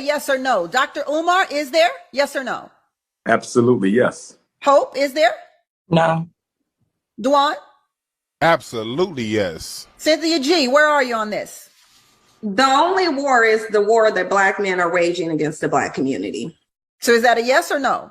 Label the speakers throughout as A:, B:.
A: Yes or no? Dr. Umar, is there? Yes or no?
B: Absolutely, yes.
A: Hope, is there?
C: No.
A: Dwan?
D: Absolutely, yes.
A: Cynthia G, where are you on this?
E: The only war is the war that Black men are waging against the Black community.
A: So is that a yes or no?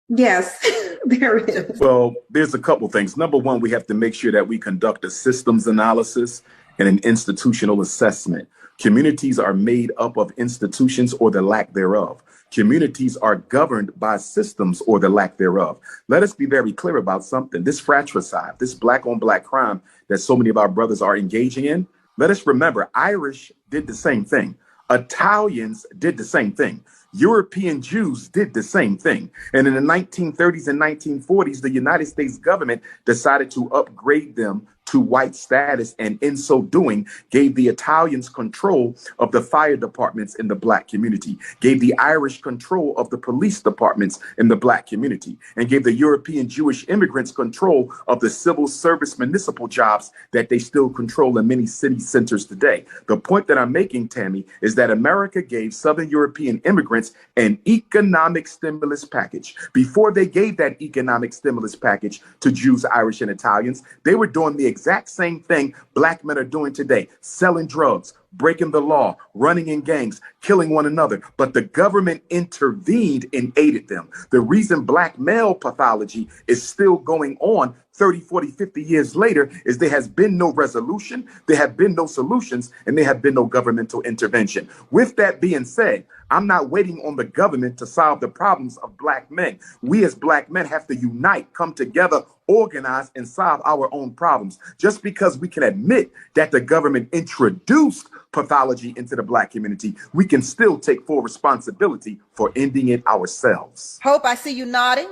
E: Yes, there is.
B: Well, there's a couple things. Number one, we have to make sure that we conduct a systems analysis and an institutional assessment. Communities are made up of institutions or the lack thereof. Communities are governed by systems or the lack thereof. Let us be very clear about something. This fratricide, this black on black crime that so many of our brothers are engaging in, let us remember Irish did the same thing. Italians did the same thing. European Jews did the same thing. And in the 1930s and 1940s, the United States government decided to upgrade them to white status, and in so doing, gave the Italians control of the fire departments in the Black community, gave the Irish control of the police departments in the Black community, and gave the European Jewish immigrants control of the civil service municipal jobs that they still control in many city centers today. The point that I'm making, Tammy, is that America gave Southern European immigrants an economic stimulus package. Before they gave that economic stimulus package to Jews, Irish, and Italians, they were doing the exact same thing Black men are doing today, selling drugs, breaking the law, running in gangs, killing one another. But the government intervened and aided them. The reason Black male pathology is still going on 30, 40, 50 years later is there has been no resolution, there have been no solutions, and there have been no governmental intervention. With that being said, I'm not waiting on the government to solve the problems of Black men. We as Black men have to unite, come together, organize, and solve our own problems. Just because we can admit that the government introduced pathology into the Black community, we can still take full responsibility for ending it ourselves.
A: Hope, I see you nodding.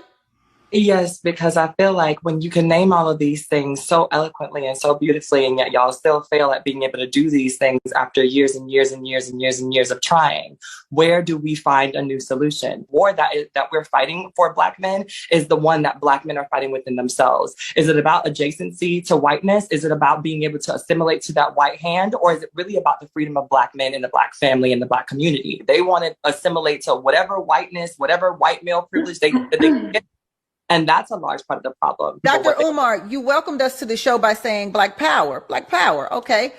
C: Yes, because I feel like when you can name all of these things so eloquently and so beautifully, and yet y'all still fail at being able to do these things after years and years and years and years and years of trying, where do we find a new solution? War that we're fighting for Black men is the one that Black men are fighting within themselves. Is it about adjacency to whiteness? Is it about being able to assimilate to that white hand? Or is it really about the freedom of Black men and the Black family and the Black community? They want to assimilate to whatever whiteness, whatever white male privilege they get. And that's a large part of the problem.
A: Dr. Umar, you welcomed us to the show by saying Black power, Black power. Okay.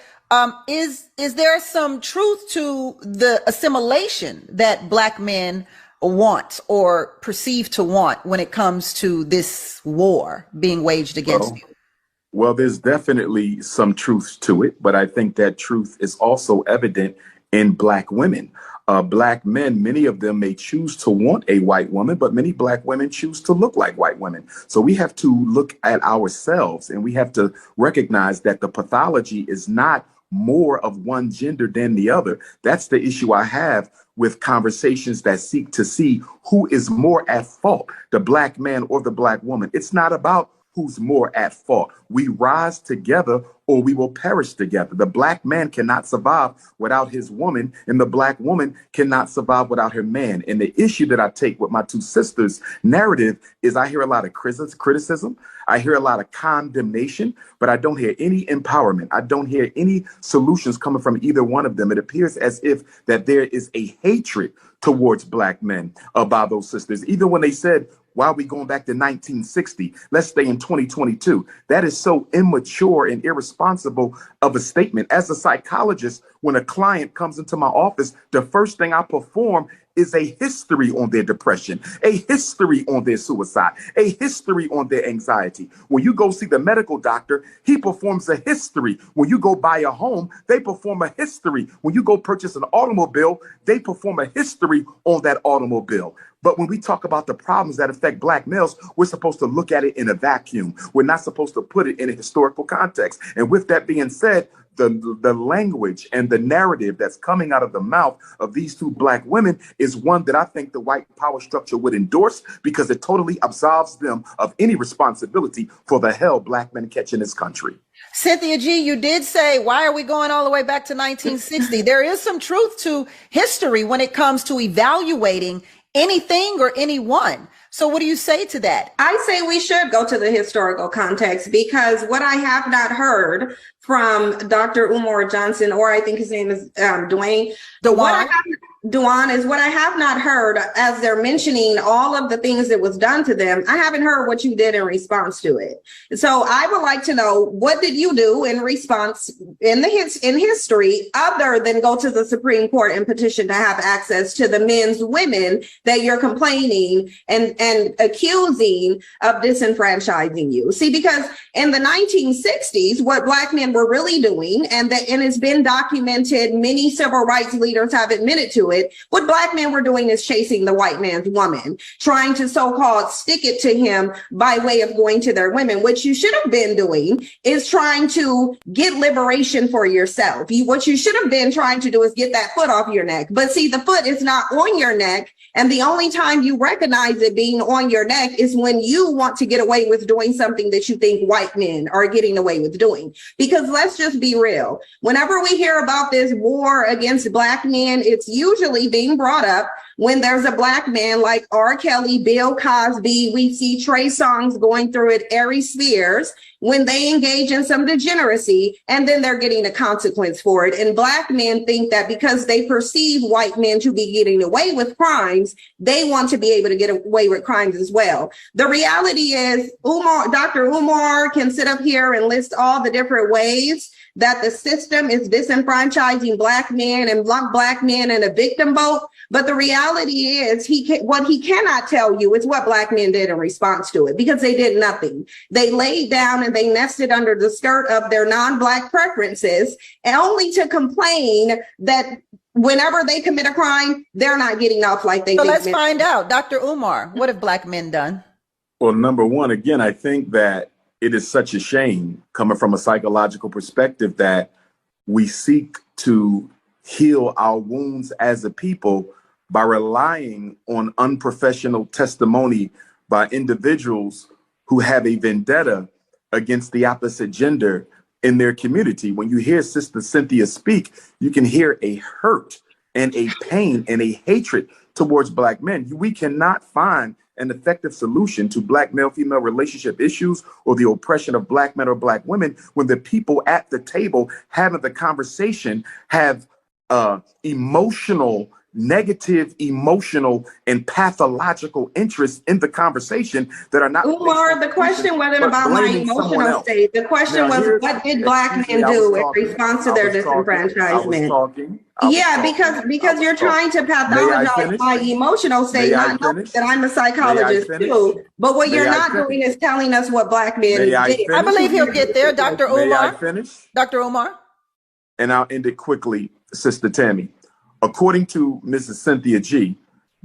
A: Is there some truth to the assimilation that Black men want or perceive to want when it comes to this war being waged against you?
B: Well, there's definitely some truth to it, but I think that truth is also evident in Black women. Black men, many of them may choose to want a white woman, but many Black women choose to look like white women. So we have to look at ourselves and we have to recognize that the pathology is not more of one gender than the other. That's the issue I have with conversations that seek to see who is more at fault, the Black man or the Black woman. It's not about who's more at fault. We rise together or we will perish together. The Black man cannot survive without his woman, and the Black woman cannot survive without her man. And the issue that I take with my two sisters' narrative is I hear a lot of criticism. I hear a lot of condemnation, but I don't hear any empowerment. I don't hear any solutions coming from either one of them. It appears as if that there is a hatred towards Black men by those sisters. Even when they said, why are we going back to 1960? Let's stay in 2022. That is so immature and irresponsible of a statement. As a psychologist, when a client comes into my office, the first thing I perform is a history on their depression, a history on their suicide, a history on their anxiety. When you go see the medical doctor, he performs a history. When you go buy a home, they perform a history. When you go purchase an automobile, they perform a history on that automobile. But when we talk about the problems that affect Black males, we're supposed to look at it in a vacuum. We're not supposed to put it in a historical context. And with that being said, the language and the narrative that's coming out of the mouth of these two Black women is one that I think the white power structure would endorse because it totally absolves them of any responsibility for the hell Black men catch in this country.
A: Cynthia G, you did say, why are we going all the way back to 1960? There is some truth to history when it comes to evaluating anything or anyone. So what do you say to that?
E: I say we should go to the historical context because what I have not heard from Dr. Umar Johnson, or I think his name is Dwayne. Duan, is what I have not heard as they're mentioning all of the things that was done to them. I haven't heard what you did in response to it. So I would like to know, what did you do in response in history other than go to the Supreme Court and petition to have access to the men's women that you're complaining and accusing of disenfranchising you? See, because in the 1960s, what Black men were really doing, and it's been documented, many civil rights leaders have admitted to it, what Black men were doing is chasing the white man's woman, trying to so-called stick it to him by way of going to their women. What you should have been doing is trying to get liberation for yourself. What you should have been trying to do is get that foot off your neck. But see, the foot is not on your neck. And the only time you recognize it being on your neck is when you want to get away with doing something that you think white men are getting away with doing. Because let's just be real. Whenever we hear about this war against Black men, it's usually being brought up when there's a Black man like R. Kelly, Bill Cosby. We see Trey Songz going through it, Ari Spears, when they engage in some degeneracy, and then they're getting a consequence for it. And Black men think that because they perceive white men to be getting away with crimes, they want to be able to get away with crimes as well. The reality is, Dr. Umar can sit up here and list all the different ways that the system is disenfranchising Black men and Black men in a victim vote. But the reality is, what he cannot tell you is what Black men did in response to it, because they did nothing. They laid down and they nested under the skirt of their non-Black preferences, and only to complain that whenever they commit a crime, they're not getting off like they did.
A: So let's find out. Dr. Umar, what have Black men done?
B: Well, number one, again, I think that it is such a shame, coming from a psychological perspective, that we seek to heal our wounds as a people by relying on unprofessional testimony by individuals who have a vendetta against the opposite gender in their community. When you hear Sister Cynthia speak, you can hear a hurt and a pain and a hatred towards Black men. We cannot find an effective solution to Black male-female relationship issues or the oppression of Black men or Black women when the people at the table having the conversation have negative emotional and pathological interests in the conversation that are not.
E: Umar, the question wasn't about my emotional state. The question was, what did Black men do in response to their disenfranchisement? Yeah, because you're trying to pathologize my emotional state, not knowing that I'm a psychologist too. But what you're not doing is telling us what Black men did.
A: I believe he'll get there, Dr. Umar.
B: May I finish?
A: Dr. Umar?
B: And I'll end it quickly, Sister Tammy. According to Mrs. Cynthia G.,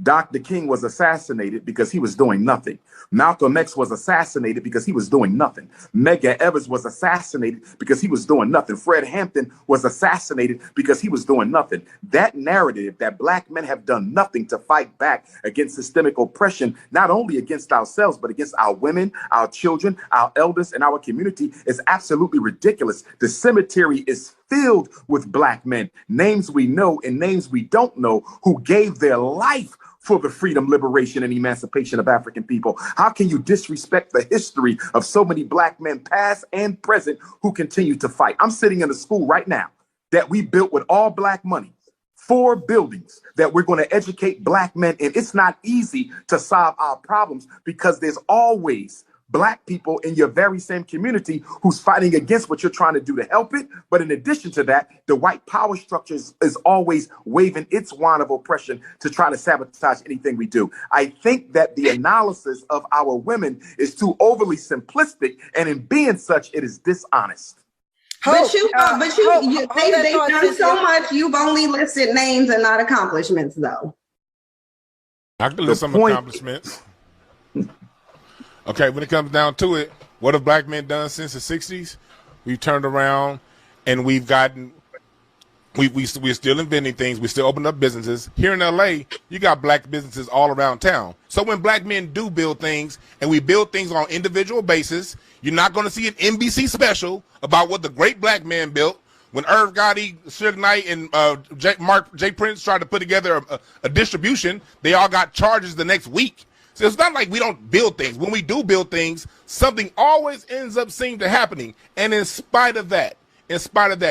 B: Dr. King was assassinated because he was doing nothing. Malcolm X was assassinated because he was doing nothing. Medgar Evers was assassinated because he was doing nothing. Fred Hampton was assassinated because he was doing nothing. That narrative that Black men have done nothing to fight back against systemic oppression, not only against ourselves, but against our women, our children, our elders, and our community, is absolutely ridiculous. The cemetery is filled with Black men, names we know and names we don't know, who gave their life for the freedom, liberation, and emancipation of African people. How can you disrespect the history of so many Black men, past and present, who continue to fight? I'm sitting in a school right now that we built with all Black money, 4 buildings that we're going to educate Black men in. It's not easy to solve our problems because there's always Black people in your very same community who's fighting against what you're trying to do to help it. But in addition to that, the white power structure is always waving its wand of oppression to try to sabotage anything we do. I think that the analysis of our women is too overly simplistic, and in being such, it is dishonest.
E: They've done so much. You've only listed names and not accomplishments, though.
D: I can list some accomplishments. Okay, when it comes down to it, what have Black men done since the 60s? We've turned around and we're still inventing things. We're still opening up businesses. Here in LA, you got Black businesses all around town. So when Black men do build things, and we build things on individual basis, you're not going to see an NBC special about what the great Black man built. When Irv Gotti, Suge Knight, and Mark J. Prince tried to put together a distribution, they all got charges the next week. So it's not like we don't build things. When we do build things, something always ends up seeming to happening. And in spite of that,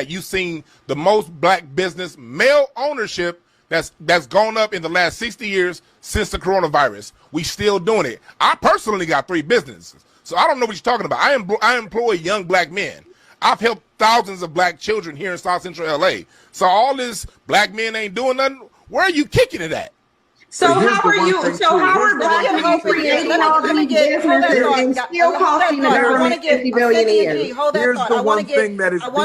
D: you've seen the most Black business male ownership that's gone up in the last 60 years since the coronavirus. We still doing it. I personally got 3 businesses, so I don't know what you're talking about. I employ young black men. I've helped thousands of black children here in South Central LA. So all this black men ain't doing nothing. Where are you kicking it at?
E: So how are you? So how are black men creating all these businesses and still costing the government $50 billion a year?
A: Hold that thought. I want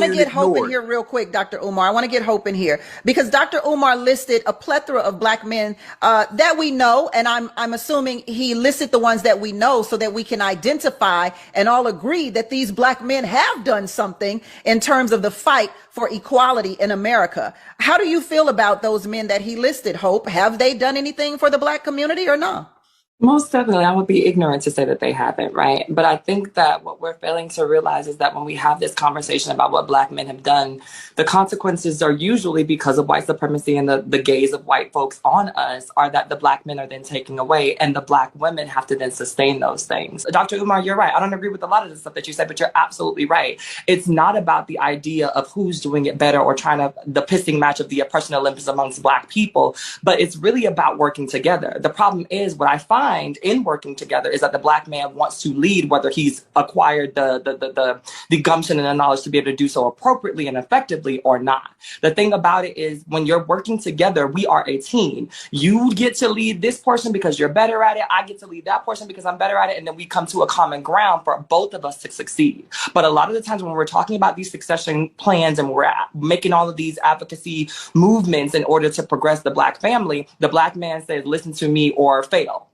A: to get hope in here real quick, Dr. Umar. I want to get hope in here because Dr. Umar listed a plethora of black men that we know, and I'm assuming he listed the ones that we know so that we can identify and all agree that these black men have done something in terms of the fight for equality in America. How do you feel about those men that he listed, Hope? Have they done anything for the black community or not?
C: Most definitely. I would be ignorant to say that they haven't, right? But I think that what we're failing to realize is that when we have this conversation about what black men have done, the consequences are usually because of white supremacy and the gaze of white folks on us are that the black men are then taking away and the black women have to then sustain those things. Dr. Umar, you're right. I don't agree with a lot of the stuff that you said, but you're absolutely right. It's not about the idea of who's doing it better or trying to the pissing match of the oppression Olympus amongst black people, but it's really about working together. The problem is what I find in working together is that the black man wants to lead, whether he's acquired the gumption and the knowledge to be able to do so appropriately and effectively or not. The thing about it is when you're working together, we are a team. You get to lead this portion because you're better at it. I get to lead that portion because I'm better at it. And then we come to a common ground for both of us to succeed. But a lot of the times when we're talking about these succession plans and we're making all of these advocacy movements in order to progress the black family, the black man says, listen to me or fail.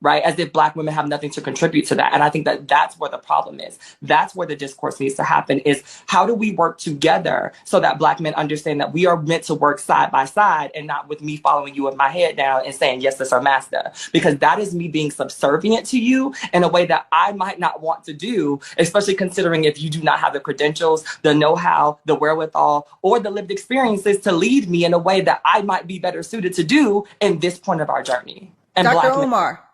C: Right? As if black women have nothing to contribute to that. And I think that that's where the problem is. That's where the discourse needs to happen is how do we work together so that black men understand that we are meant to work side by side and not with me following you with my head down and saying, yes, that's our master. Because that is me being subservient to you in a way that I might not want to do, especially considering if you do not have the credentials, the know-how, the wherewithal, or the lived experiences to lead me in a way that I might be better suited to do in this point of our journey. And
A: Dr.
C: black
A: Umar.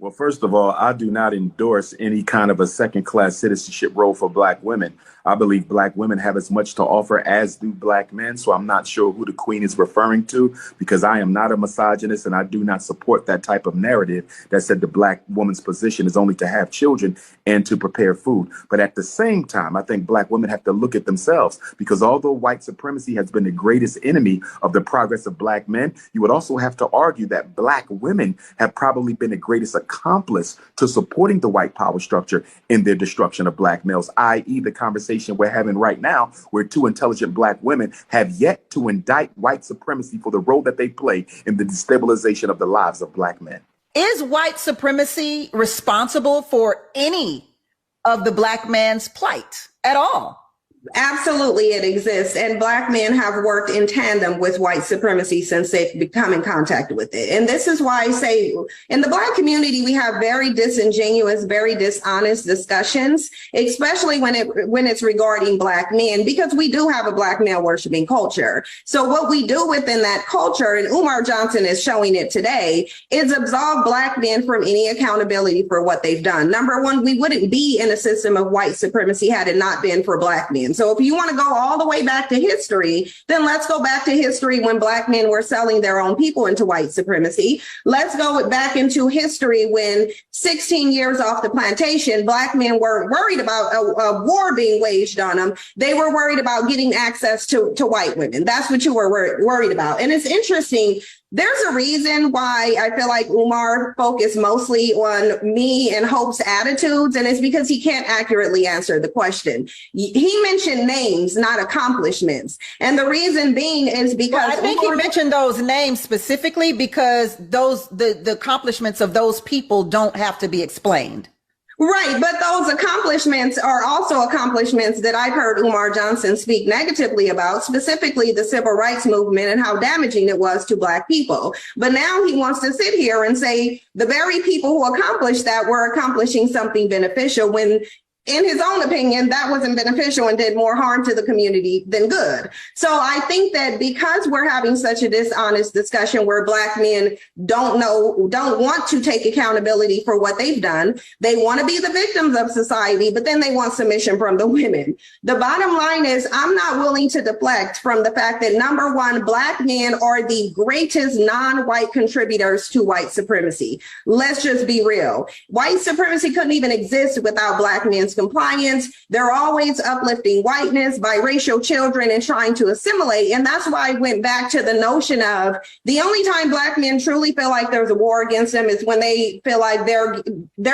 B: Well, first of all, I do not endorse any kind of a second-class citizenship role for black women. I believe black women have as much to offer as do black men. So I'm not sure who the queen is referring to because I am not a misogynist and I do not support that type of narrative that said the black woman's position is only to have children and to prepare food. But at the same time, I think black women have to look at themselves because although white supremacy has been the greatest enemy of the progress of black men, you would also have to argue that black women have probably been the greatest accomplice to supporting the white power structure in their destruction of black males, i.e. the conversation we're having right now, where 2 intelligent black women have yet to indict white supremacy for the role that they play in the destabilization of the lives of black men.
A: Is white supremacy responsible for any of the black man's plight at all?
E: Absolutely, it exists. And black men have worked in tandem with white supremacy since they've come in contact with it. And this is why I say in the black community, we have very disingenuous, very dishonest discussions, especially when it's regarding black men, because we do have a black male worshiping culture. So what we do within that culture, and Umar Johnson is showing it today, is absolve black men from any accountability for what they've done. Number one, we wouldn't be in a system of white supremacy had it not been for black men. So if you want to go all the way back to history, then let's go back to history when black men were selling their own people into white supremacy. Let's go back into history when 16 years off the plantation, black men were worried about a war being waged on them. They were worried about getting access to white women. That's what you were worried about. And it's interesting. There's a reason why I feel like Umar focused mostly on me and Hope's attitudes, and it's because he can't accurately answer the question. He mentioned names, not accomplishments. And the reason being is because
A: I think he mentioned those names specifically because the accomplishments of those people don't have to be explained.
E: Right, but those accomplishments are also accomplishments that I've heard Umar Johnson speak negatively about, specifically the civil rights movement and how damaging it was to black people. But now he wants to sit here and say the very people who accomplished that were accomplishing something beneficial when in his own opinion, that wasn't beneficial and did more harm to the community than good. So I think that because we're having such a dishonest discussion where Black men don't want to take accountability for what they've done, they want to be the victims of society, but then they want submission from the women. The bottom line is I'm not willing to deflect from the fact that, number one, Black men are the greatest non-white contributors to white supremacy. Let's just be real. White supremacy couldn't even exist without Black men's compliance. They're always uplifting whiteness, biracial children, and trying to assimilate. And that's why I went back to the notion of the only time Black men truly feel like there's a war against them is when they feel like they're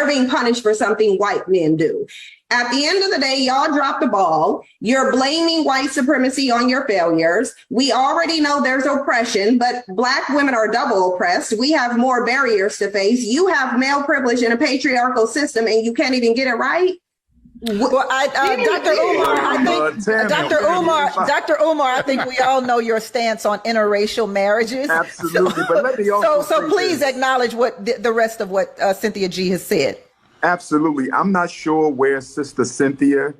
E: being punished for something white men do. At the end of the day, y'all dropped the ball. You're blaming white supremacy on your failures. We already know there's oppression, but Black women are double oppressed. We have more barriers to face. You have male privilege in a patriarchal system and you can't even get it right.
A: Well, Dr. Umar, I think we all know your stance on interracial marriages.
B: Absolutely, but let me also
A: so please acknowledge what the rest of what Cynthia G has said.
B: Absolutely. I'm not sure where Sister Cynthia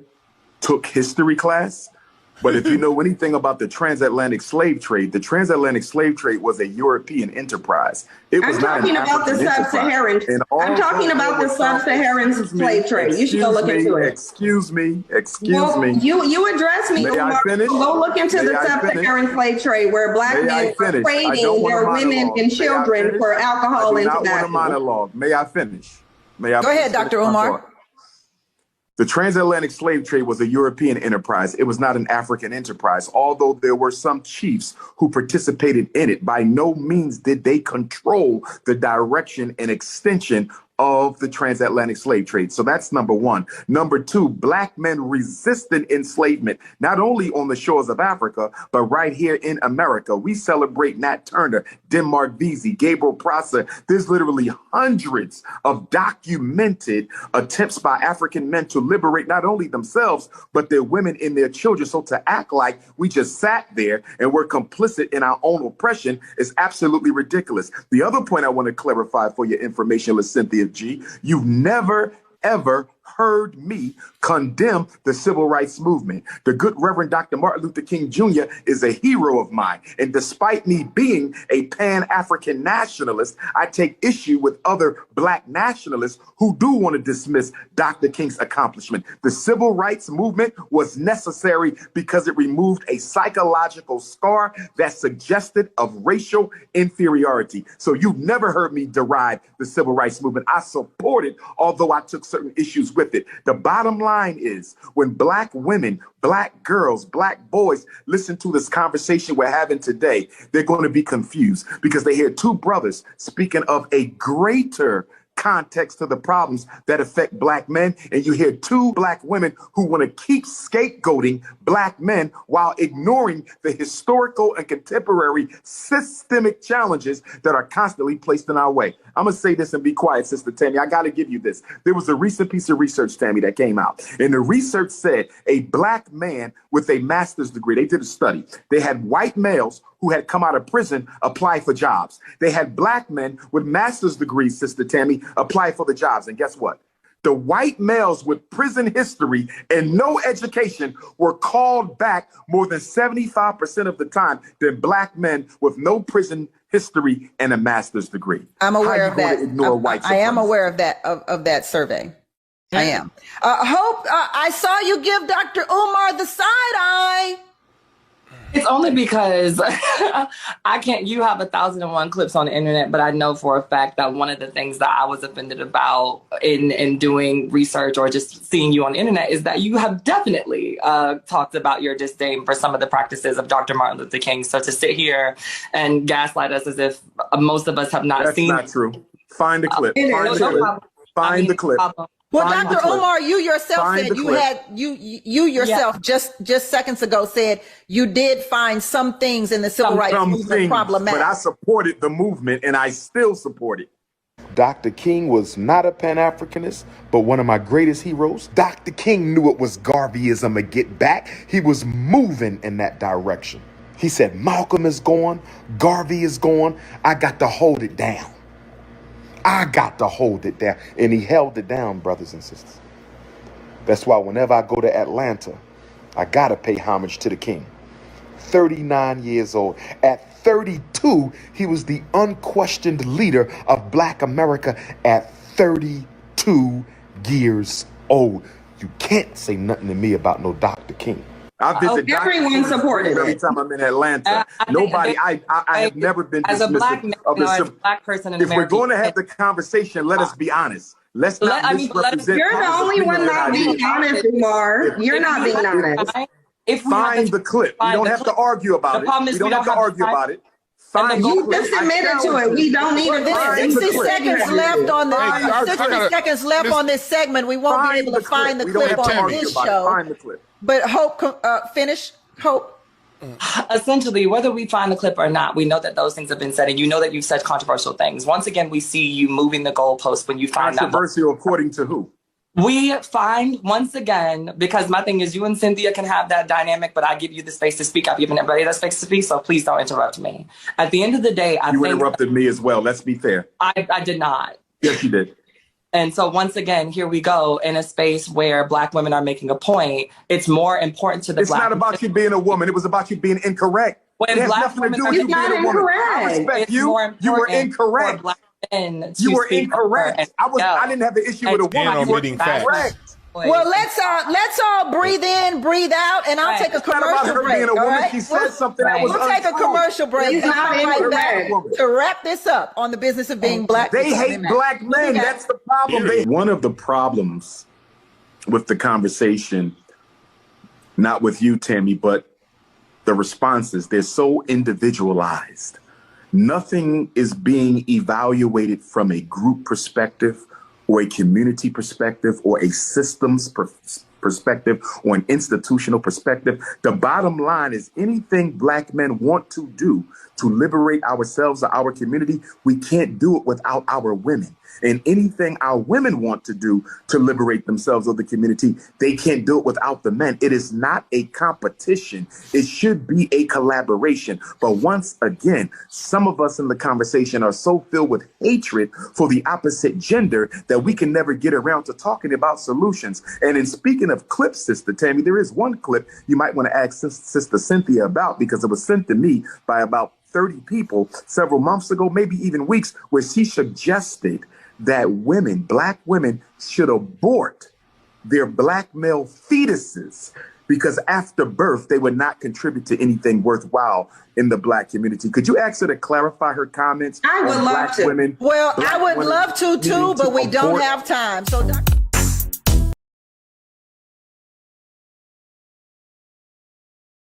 B: took history class, but if you know anything about the transatlantic slave trade was a European enterprise.
E: I'm talking about the sub-Saharan. I'm talking about the sub-Saharan slave trade. You should go look into it.
B: Excuse me.
E: You address me, Umar. Go look into the sub-Saharan slave trade where Black men are trading their women and children for alcohol and tobacco.
B: I don't want a monologue. May I finish?
A: Go ahead, Dr. Umar.
B: The transatlantic slave trade was a European enterprise. It was not an African enterprise. Although there were some chiefs who participated in it, by no means did they control the direction and extension of the transatlantic slave trade. So that's number one. Number two, Black men resisted enslavement, not only on the shores of Africa, but right here in America. We celebrate Nat Turner, Denmark Vesey, Gabriel Prosser. There's literally hundreds of documented attempts by African men to liberate not only themselves, but their women and their children. So to act like we just sat there and we're complicit in our own oppression is absolutely ridiculous. The other point I want to clarify for your information, Cynthia G, you've never, ever heard me condemn the civil rights movement. The good Reverend Dr. Martin Luther King Jr. is a hero of mine. And despite me being a Pan-African nationalist, I take issue with other Black nationalists who do want to dismiss Dr. King's accomplishment. The civil rights movement was necessary because it removed a psychological scar that suggested of racial inferiority. So you've never heard me deride the civil rights movement. I support it, although I took certain issues with it. The bottom line is when Black women, Black girls, Black boys listen to this conversation we're having today, they're going to be confused because they hear two brothers speaking of a greater context to the problems that affect Black men. And you hear two Black women who want to keep scapegoating Black men while ignoring the historical and contemporary systemic challenges that are constantly placed in our way. I'm going to say this and be quiet, Sister Tammy. I got to give you this. There was a recent piece of research, Tammy, that came out. And the research said a Black man with a master's degree, they did a study. They had white males who had come out of prison apply for jobs. They had Black men with master's degrees, Sister Tammy, apply for the jobs. And guess what? The white males with prison history and no education were called back more than 75% of the time than Black men with no prison history and a master's degree.
A: I'm aware of that. I am aware of that survey. I am. Hope, I saw you give Dr. Umar the side eye.
C: It's only because I can't, you have 1,001 clips on the internet, but I know for a fact that one of the things that I was offended about in doing research or just seeing you on the internet is that you have definitely talked about your disdain for some of the practices of Dr. Martin Luther King. So to sit here and gaslight us as if most of us have not seen.
B: That's not true. Find the clip. Find the clip.
A: Well, Dr. Umar, you yourself said you had you yourself just seconds ago said you did find some things in the civil rights movement problematic.
B: But I supported the movement and I still support it. Dr. King was not a Pan-Africanist, but one of my greatest heroes. Dr. King knew it was Garveyism to get back. He was moving in that direction. He said, Malcolm is gone, Garvey is gone, I got to hold it down. I got to hold it down. And he held it down, brothers and sisters.
F: That's why whenever I go to Atlanta, I gotta pay homage to the king. 39 years old. At 32, he was the unquestioned leader of Black America at 32 years old. You can't say nothing to me about no Dr. King.
B: I visit
E: everyone supported
B: every
E: it.
B: time I'm in Atlanta. I have never been
C: as a Black man, as a Black person in
B: If
C: America.
B: we're going to have the conversation, let us be honest. Let's not misrepresent.
E: You're the only one not being honest, Umar. You're not being honest.
C: If we
B: find the clip, we don't have to argue about it. We don't have to argue about it.
E: You just admitted to it. We don't need to.
A: There's 60 seconds left on the 60 seconds left on this segment. We won't be able to find the clip on this show.
B: Find the clip.
A: But Hope, finish. Hope.
C: Essentially, whether we find the clip or not, we know that those things have been said, and you know that you've said controversial things. Once again, we see you moving the goalpost when you find that.
B: Controversial according to who?
C: We find, once again, because my thing is you and Cynthia can have that dynamic, but I give you the space to speak. I've given everybody that space to speak, so please don't interrupt me. At the end of the day,
B: You interrupted me as well. Let's be fair.
C: I did not.
B: Yes, you did.
C: And so once again, here we go in a space where Black women are making a point. It's more important to the Black.
B: It's not about you being a woman. It was about you being incorrect.
C: When
B: it has
C: Black
B: nothing to do with you being a woman. I respect you. You were incorrect. You were incorrect. I didn't have the issue with a woman. You were incorrect.
A: Well, let's all breathe in, breathe out, and I'll take a commercial break. All right?
B: She said something that was
A: We'll take a commercial break and come right back to wrap this up on the business of being Black.
B: They hate Black men. That's the problem. One of the problems with the conversation, not with you, Tammy, but the responses, they're so individualized. Nothing is being evaluated from a group perspective or a community perspective or a systems perspective or an institutional perspective. The bottom line is anything Black men want to do to liberate ourselves or our community, we can't do it without our women. And anything our women want to do to liberate themselves or the community, they can't do it without the men. It is not a competition. It should be a collaboration. But once again, some of us in the conversation are so filled with hatred for the opposite gender that we can never get around to talking about solutions. And in speaking of clips, Sister Tammy, there is one clip you might want to ask Sister Cynthia about, because it was sent to me by about 30 people several months ago, maybe even weeks, where she suggested that women, Black women, should abort their Black male fetuses because after birth, they would not contribute to anything worthwhile in the Black community. Could you ask her to clarify her comments?
E: I would love to.
A: Well, I would love to too, but we don't have time. So, Dr.